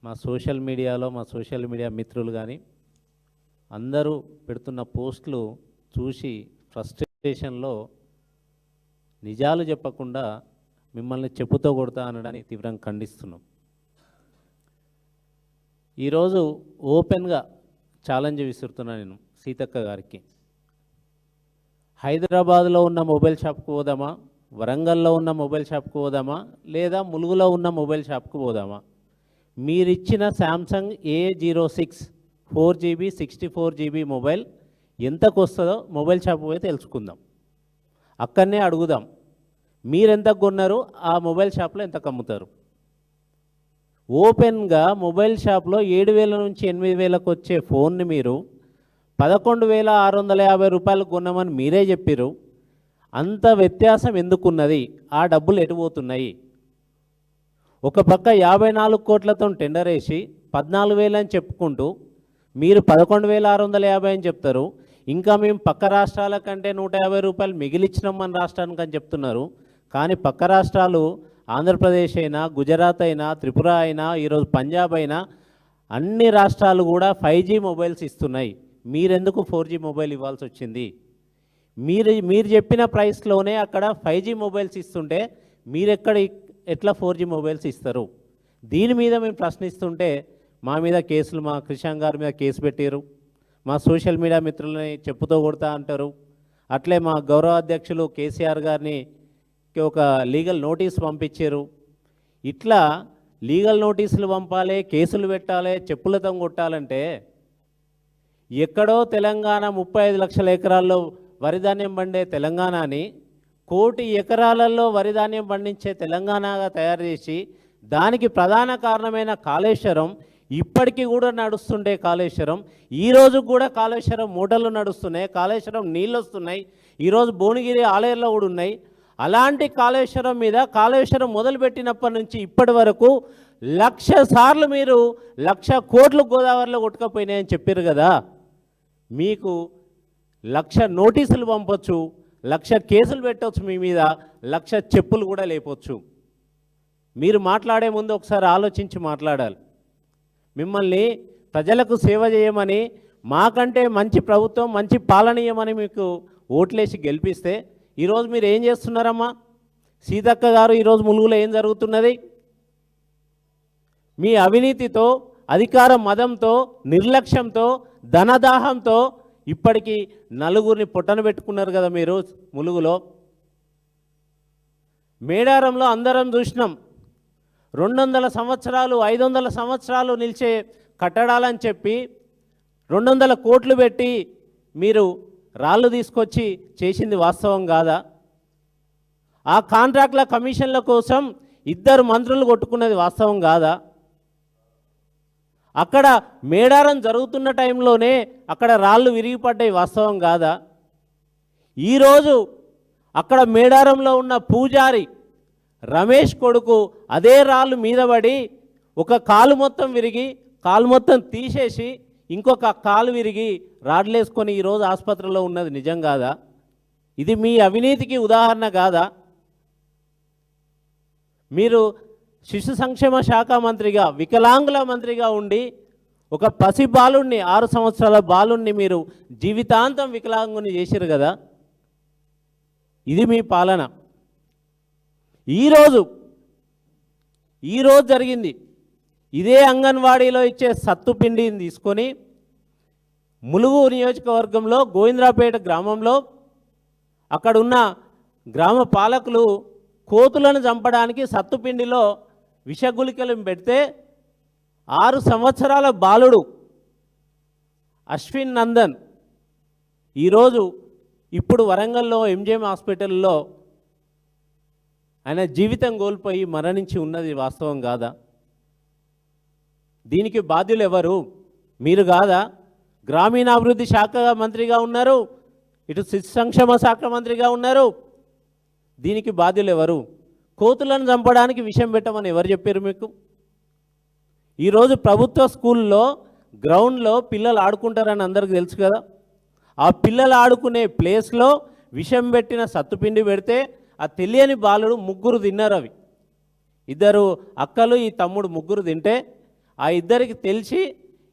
మా social media మిత్రులు కానీ అందరూ పెడుతున్న పోస్టులు చూసి ఫ్రస్ట్రేషన్లో నిజాలు చెప్పకుండా మిమ్మల్ని చెప్పుతో కొడతా అనడాన్ని తీవ్రంగా ఖండిస్తున్నాం. ఈరోజు ఓపెన్గా ఛాలెంజ్ విసురుతున్నా నేను సీతక్క గారికి. హైదరాబాద్లో ఉన్న మొబైల్ షాప్కి పోదామా, వరంగల్లో ఉన్న మొబైల్ షాప్కి పోదామా, లేదా ములుగులో ఉన్న మొబైల్ షాప్కి పోదామా? మీరిచ్చిన Samsung A06 4GB 64GB mobile ఎంతకు వస్తుందో మొబైల్ షాప్ పోయి తెలుసుకుందాం. అక్కడనే అడుగుదాం, మీరెంత కొన్నారు, ఆ మొబైల్ షాప్లో ఎంతకు అమ్ముతారు? ఓపెన్గా మొబైల్ షాప్లో 7,000 నుంచి 8,000కు వచ్చే ఫోన్ని మీరు 11,650 రూపాయలు కొన్నామని మీరే చెప్పారు. అంత వ్యత్యాసం ఎందుకున్నది? ఆ డబ్బులు ఎటుపోతున్నాయి? ఒక పక్క 54 కోట్లతో టెండర్ వేసి 14,000 అని చెప్పుకుంటూ మీరు 11,650 అని చెప్తారు. ఇంకా మేము పక్క రాష్ట్రాల కంటే 150 రూపాయలు మిగిలిచ్చినాం మన రాష్ట్రానికి అని చెప్తున్నారు. కానీ పక్క రాష్ట్రాలు ఆంధ్రప్రదేశ్ అయినా, గుజరాత్ అయినా, త్రిపుర అయినా, ఈరోజు పంజాబ్ అయినా అన్ని రాష్ట్రాలు కూడా 5G మొబైల్స్ ఇస్తున్నాయి. మీరెందుకు 4G మొబైల్ ఇవ్వాల్సి వచ్చింది? మీరు చెప్పిన ప్రైస్లోనే అక్కడ 5G మొబైల్స్ ఇస్తుంటే ఎట్లా 4G మొబైల్స్ ఇస్తారు? దీని మీద మేము ప్రశ్నిస్తుంటే మా మీద కేసులు, మా కృషాంక్ గారి మీద కేసు పెట్టారు. మా సోషల్ మీడియా మిత్రులని చెప్పుతో కొడతా అంటారు. అట్లే మా గౌరవ అధ్యక్షులు కేసీఆర్ గారిని ఒక లీగల్ నోటీస్ పంపించారు. ఇట్లా లీగల్ నోటీసులు పంపాలి, కేసులు పెట్టాలి, చెప్పులతో కొట్టాలంటే ఎక్కడో తెలంగాణ 35 లక్షల ఎకరాల్లో వరిధాన్యం పండే తెలంగాణని 1 కోటి ఎకరాలలో వరిధాన్యం పండించే తెలంగాణగా తయారు చేసి దానికి ప్రధాన కారణమైన కాళేశ్వరం ఇప్పటికీ కూడా నడుస్తుండే కాళేశ్వరం, ఈరోజు కూడా కాళేశ్వరం మూటలు నడుస్తున్నాయి, కాళేశ్వరం నీళ్ళు వస్తున్నాయి, ఈరోజు భువనగిరి ఆలయాల్లో కూడా ఉన్నాయి. అలాంటి కాళేశ్వరం మీద కాళేశ్వరం మొదలుపెట్టినప్పటి నుంచి ఇప్పటి వరకు 1,00,000 సార్లు మీరు 1,00,000 కోట్లు గోదావరిలో కొట్టుకపోయినాయని చెప్పారు కదా. మీకు 1,00,000 నోటీసులు పంపొచ్చు, 1,00,000 కేసులు పెట్టవచ్చు, మీ మీద 1,00,000 చెప్పులు కూడా లేపొచ్చు. మీరు మాట్లాడే ముందు ఒకసారి ఆలోచించి మాట్లాడాలి. మిమ్మల్ని ప్రజలకు సేవ చేయమని, మాకంటే మంచి ప్రభుత్వం, మంచి పాలనీయమని మీకు ఓట్లేసి గెలిపిస్తే ఈరోజు మీరు ఏం చేస్తున్నారమ్మా? సీతక్క గారు, ఈరోజు ములుగులో ఏం జరుగుతున్నది? మీ అవినీతితో, అధికార మదంతో, నిర్లక్ష్యంతో, ధనదాహంతో ఇప్పటికీ నలుగురిని పొట్టన పెట్టుకున్నారు కదా మీరు ములుగులో. మేడారంలో అందరం చూసినాం, 200 సంవత్సరాలు 500 సంవత్సరాలు నిలిచే కట్టడాలని చెప్పి 200 కోట్లు పెట్టి మీరు రాళ్ళు తీసుకొచ్చి చేసింది వాస్తవం కాదా? ఆ కాంట్రాక్ట్ల కమిషన్ల కోసం 2 మంత్రులు కొట్టుకున్నది వాస్తవం కాదా? అక్కడ మేడారం జరుగుతున్న టైంలోనే అక్కడ రాళ్ళు విరిగిపడ్డాయి వాస్తవం కాదా? ఈరోజు అక్కడ మేడారంలో ఉన్న పూజారి రమేష్ కొడుకు అదే రాళ్ళు మీద పడి ఒక కాలు మొత్తం విరిగి, కాలు మొత్తం తీసేసి ఇంకొక కాలు విరిగి రాడ్లేసుకొని ఈరోజు ఆసుపత్రిలో ఉన్నది నిజం కాదా? ఇది మీ అవినీతికి ఉదాహరణ కాదా? మీరు శిశు సంక్షేమ శాఖ మంత్రిగా, వికలాంగుల మంత్రిగా ఉండి ఒక పసి బాలుణ్ణి, 6 సంవత్సరాల బాలుణ్ణి మీరు జీవితాంతం వికలాంగుని చేశారు కదా. ఇది మీ పాలన. ఈరోజు జరిగింది ఇదే అంగన్వాడీలో ఇచ్చే సత్తుపిండిని తీసుకొని ములుగు నియోజకవర్గంలో గోవిందరాపేట గ్రామంలో అక్కడున్న గ్రామ పాలకులు కోతులను చంపడానికి సత్తుపిండిలో విషగుళికలను పెడితే 6 సంవత్సరాల బాలుడు అశ్విన్ నందన్ ఈరోజు ఇప్పుడు వరంగల్లో MGM హాస్పిటల్లో ఆయన జీవితం కోల్పోయి మరణించి ఉన్నది వాస్తవం కాదా? దీనికి బాధ్యులు ఎవరు? మీరు కాదా? గ్రామీణాభివృద్ధి శాఖ మంత్రిగా ఉన్నారు, ఇటు శిశు సంక్షేమ శాఖ మంత్రిగా ఉన్నారు. దీనికి బాధ్యులు ఎవరు? కోతులను చంపడానికి విషం పెట్టమని ఎవరు చెప్పారు మీకు? ఈరోజు ప్రభుత్వ స్కూల్లో గ్రౌండ్లో పిల్లలు ఆడుకుంటారని అందరికీ తెలుసు కదా. ఆ పిల్లలు ఆడుకునే ప్లేస్లో విషం పెట్టిన సత్తుపిండి పెడితే ఆ తెలియని బాలుడు 3 తిన్నారు. అవి 2 అక్కలు, ఈ తమ్ముడు 3 తింటే ఆ ఇద్దరికి తెలిసి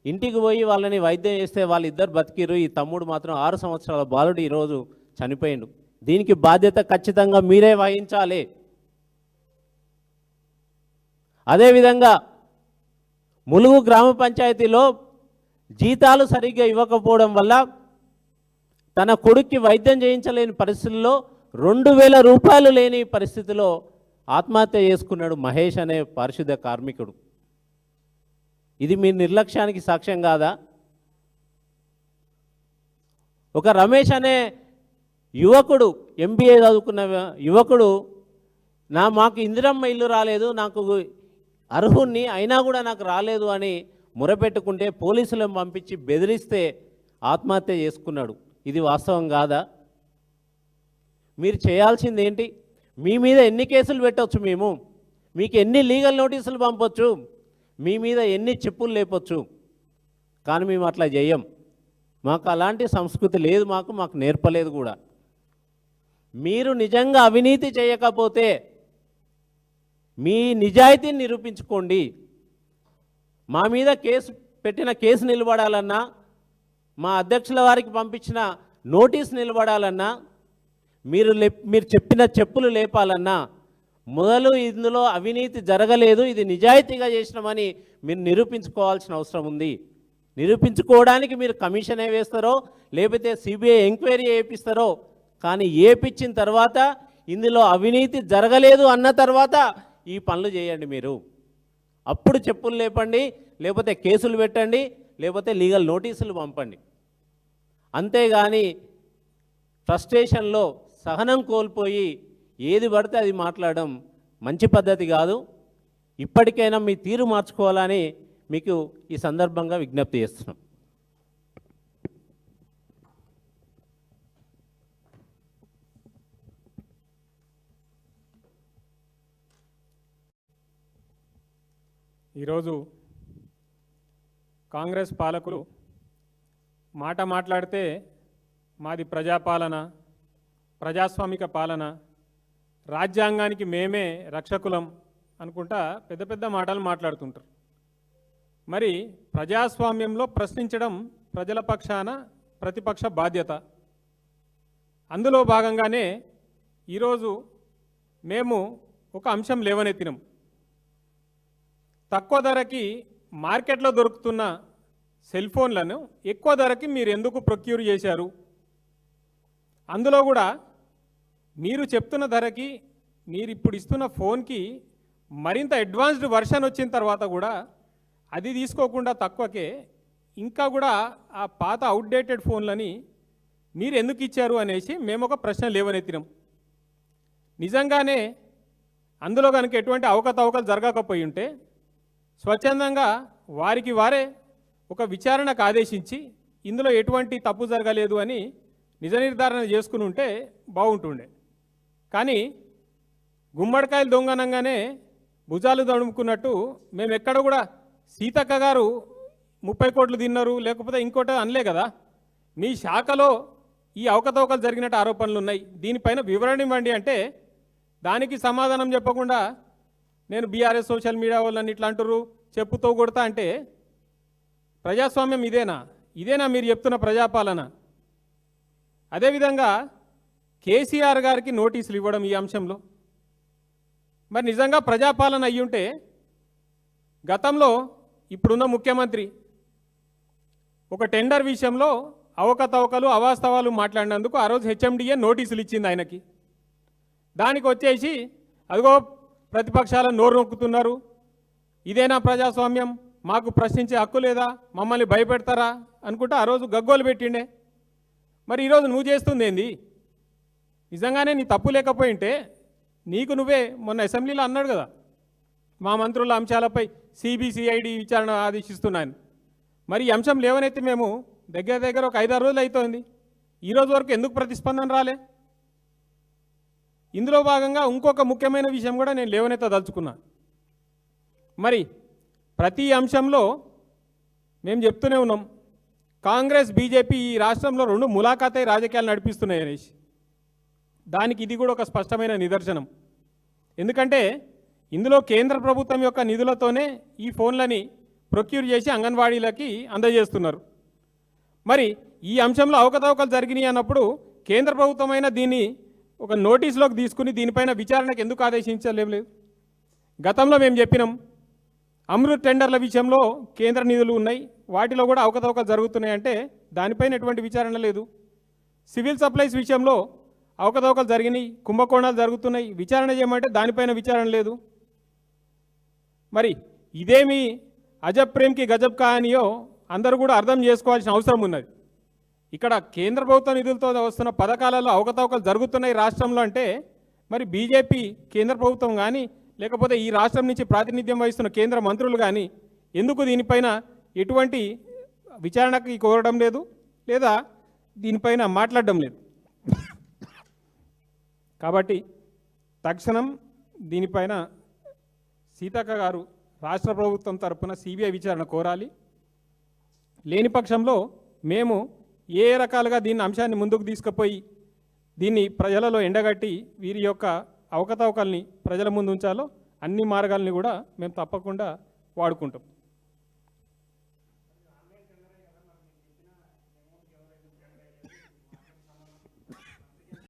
ఇంటికి పోయి వాళ్ళని వైద్యం చేస్తే వాళ్ళిద్దరు బతికిరు. ఈ తమ్ముడు మాత్రం 6 సంవత్సరాల బాలుడు ఈరోజు చనిపోయిండు. దీనికి బాధ్యత ఖచ్చితంగా మీరే వహించాలి. అదేవిధంగా ములుగు గ్రామ పంచాయతీలో జీతాలు సరిగ్గా ఇవ్వకపోవడం వల్ల తన కొడుక్కి వైద్యం చేయించలేని పరిస్థితుల్లో 2000 రూపాయలు లేని పరిస్థితిలో ఆత్మహత్య చేసుకున్నాడు మహేష్ అనే పారిశుద్ధ్య కార్మికుడు. ఇది మీ నిర్లక్ష్యానికి సాక్ష్యం కాదా? ఒక రమేష్ అనే యువకుడు, MBA చదువుకున్న యువకుడు, మాకు ఇందిరమ్మ ఇల్లు రాలేదు, నాకు అర్హుణ్ణి అయినా కూడా నాకు రాలేదు అని మొరపెట్టుకుంటే పోలీసులను పంపించి బెదిరిస్తే ఆత్మహత్య చేసుకున్నాడు. ఇది వాస్తవం కాదా? మీరు చేయాల్సింది ఏంటి? మీ మీద ఎన్ని కేసులు పెట్టవచ్చు, మీకు ఎన్ని లీగల్ నోటీసులు పంపొచ్చు, మీ మీద ఎన్ని చెప్పులు లేపొచ్చు, కానీ మేము అట్లా చేయం. మాకు అలాంటి సంస్కృతి లేదు, మాకు నేర్పలేదు కూడా. మీరు నిజంగా అవినీతి చేయకపోతే మీ నిజాయితీని నిరూపించుకోండి. మా మీద పెట్టిన కేసు నిలబడాలన్నా, మా అధ్యక్షుల వారికి పంపించిన నోటీస్ నిలబడాలన్నా, మీరు చెప్పిన చెప్పులు లేపాలన్నా మొదలు ఇందులో అవినీతి జరగలేదు, ఇది నిజాయితీగా చేసినామని మీరు నిరూపించుకోవాల్సిన అవసరం ఉంది. నిరూపించుకోవడానికి మీరు కమిషన్ వేస్తారో లేకపోతే CBI ఎంక్వైరీ చేపిస్తారో, కానీ ఏపిచ్చిన తర్వాత ఇందులో అవినీతి జరగలేదు అన్న తర్వాత ఈ పనులు చేయండి. మీరు అప్పుడు చెప్పులు లేపండి, లేకపోతే కేసులు పెట్టండి, లేకపోతే లీగల్ నోటీసులు పంపండి. అంతేగాని ఫ్రస్ట్రేషన్లో సహనం కోల్పోయి ఏది పడితే అది మాట్లాడడం మంచి పద్ధతి కాదు. ఇప్పటికైనా మీ తీరు మార్చుకోవాలని మీకు ఈ సందర్భంగా విజ్ఞప్తి చేస్తున్నాం. ఈరోజు కాంగ్రెస్ పాలకులు మాట్లాడితే మాది ప్రజాపాలన, ప్రజాస్వామిక పాలన, రాజ్యాంగానికి మేమే రక్షకులం అనుకుంటా పెద్ద పెద్ద మాటలు మాట్లాడుతుంటారు. మరి ప్రజాస్వామ్యంలో ప్రశ్నించడం ప్రజల పక్షాన ప్రతిపక్ష బాధ్యత. అందులో భాగంగానే ఈరోజు మేము ఒక అంశం లేవనెత్తినాం. తక్కువ ధరకి మార్కెట్లో దొరుకుతున్న సెల్ ఫోన్లను ఎక్కువ ధరకి మీరు ఎందుకు ప్రొక్యూర్ చేశారు? అందులో కూడా మీరు చెప్తున్న ధరకి మీరు ఇప్పుడు ఇస్తున్న ఫోన్కి మరింత అడ్వాన్స్డ్ వర్షన్ వచ్చిన తర్వాత కూడా అది తీసుకోకుండా తక్కువకే ఇంకా కూడా ఆ పాత అవుట్డేటెడ్ ఫోన్లని మీరు ఎందుకు ఇచ్చారు అనేసి మేము ఒక ప్రశ్న లేవనెత్తినాం. నిజంగానే అందులో కనుక ఎటువంటి అవకతవకలు జరగకపోయి ఉంటే స్వచ్ఛందంగా వారికి వారే ఒక విచారణకు ఆదేశించి ఇందులో ఎటువంటి తప్పు జరగలేదు అని నిజ నిర్ధారణ చేసుకుని ఉంటే బాగుంటుండే. కానీ గుమ్మడికాయలు దొంగనంగానే భుజాలు దడుముకున్నట్టు మేము ఎక్కడ కూడా సీతక్క గారు 30 కోట్లు తిన్నారు లేకపోతే ఇంకోటి అనలే కదా. మీ శాఖలో ఈ అవకతవకలు జరిగినట్టు ఆరోపణలు ఉన్నాయి, దీనిపైన వివరణ ఇవ్వండి అంటే దానికి సమాధానం చెప్పకుండా నేను బీఆర్ఎస్ సోషల్ మీడియా వాళ్ళని ఇట్లా అంటారు, చెప్పుతో కొడతా అంటే ప్రజాస్వామ్యం ఇదేనా మీరు చెప్తున్న ప్రజాపాలన? అదేవిధంగా కేసీఆర్ గారికి నోటీసులు ఇవ్వడం ఈ అంశంలో మరి నిజంగా ప్రజాపాలన అయ్యుంటే గతంలో ఇప్పుడున్న ముఖ్యమంత్రి ఒక టెండర్ విషయంలో అవకతవకలు అవాస్తవాలు మాట్లాడినందుకు ఆ రోజు HMDA నోటీసులు ఇచ్చింది ఆయనకి. దానికి వచ్చేసి అదిగో ప్రతిపక్షాలను నోరు నొక్కుతున్నారు, ఇదేనా ప్రజాస్వామ్యం, మాకు ప్రశ్నించే హక్కు లేదా, మమ్మల్ని భయపెడతారా అనుకుంటా ఆ రోజు గగ్గోలు పెట్టిండే. మరి ఈరోజు నువ్వు చేస్తుంది ఏంది? నిజంగానే నీ తప్పు లేకపోయింటే నీకు నువ్వే మొన్న అసెంబ్లీలో అన్నాడు కదా, మా మంత్రుల అంశాలపై CBCID విచారణ ఆదేశిస్తున్నాను. మరి ఈ అంశం లేవనైతే మేము దగ్గర ఒక 5-6 రోజులు అవుతోంది, ఈరోజు వరకు ఎందుకు ప్రతిస్పందన రాలే? ఇందులో భాగంగా ఇంకొక ముఖ్యమైన విషయం కూడా నేను లేవనెత్తదలుచుకున్నా. మరి ప్రతి అంశంలో మేము చెప్తూనే ఉన్నాం, కాంగ్రెస్ బీజేపీ ఈ రాష్ట్రంలో 2 ములాఖాతై రాజకీయాలు నడిపిస్తున్నాయి అనేసి. దానికి ఇది కూడా ఒక స్పష్టమైన నిదర్శనం. ఎందుకంటే ఇందులో కేంద్ర ప్రభుత్వం యొక్క నిధులతోనే ఈ ఫోన్లని ప్రొక్యూర్ చేసి అంగన్వాడీలకి అందజేస్తున్నారు. మరి ఈ అంశంలో అవకతవకలు జరిగినాయి అన్నప్పుడు కేంద్ర ప్రభుత్వమైన దీన్ని ఒక నోటీసులోకి తీసుకుని దీనిపైన విచారణకు ఎందుకు ఆదేశించలేదు? గతంలో మేము చెప్పినాం, అమృత్ టెండర్ల విషయంలో కేంద్ర నిధులు ఉన్నాయి, వాటిలో కూడా అవకతవకలు జరుగుతున్నాయంటే దానిపైన ఎటువంటి విచారణ లేదు. సివిల్ సప్లైస్ విషయంలో అవకతవకలు జరిగినాయి, కుంభకోణాలు జరుగుతున్నాయి, విచారణ చేయమంటే దానిపైన విచారణ లేదు. మరి ఇదేమి అజబ్ ప్రేమ్కి గజబ్ కహానియో అందరూ కూడా అర్థం చేసుకోవాల్సిన అవసరం ఉన్నది. ఇక్కడ కేంద్ర ప్రభుత్వ నిధులతో వస్తున్న పథకాలలో అవకతవకలు జరుగుతున్నాయి రాష్ట్రంలో అంటే మరి బీజేపీ కేంద్ర ప్రభుత్వం కానీ లేకపోతే ఈ రాష్ట్రం నుంచి ప్రాతినిధ్యం వహిస్తున్న కేంద్ర మంత్రులు కానీ ఎందుకు దీనిపైన ఎటువంటి విచారణకి కోరడం లేదు, లేదా దీనిపైన మాట్లాడడం లేదు? కాబట్టి తక్షణం దీనిపైన సీతక్క గారు రాష్ట్ర ప్రభుత్వం తరపున సిబిఐ విచారణ కోరాలి. లేని పక్షంలో మేము ఏ రకాలుగా దీన్ని అంశాన్ని ముందుకు తీసుకుపోయి దీన్ని ప్రజలలో ఎండగట్టి వీరి యొక్క అవకతవకల్ని ప్రజల ముందు ఉంచాలో అన్ని మార్గాల్ని కూడా మేము తప్పకుండా వాడుకుంటాం.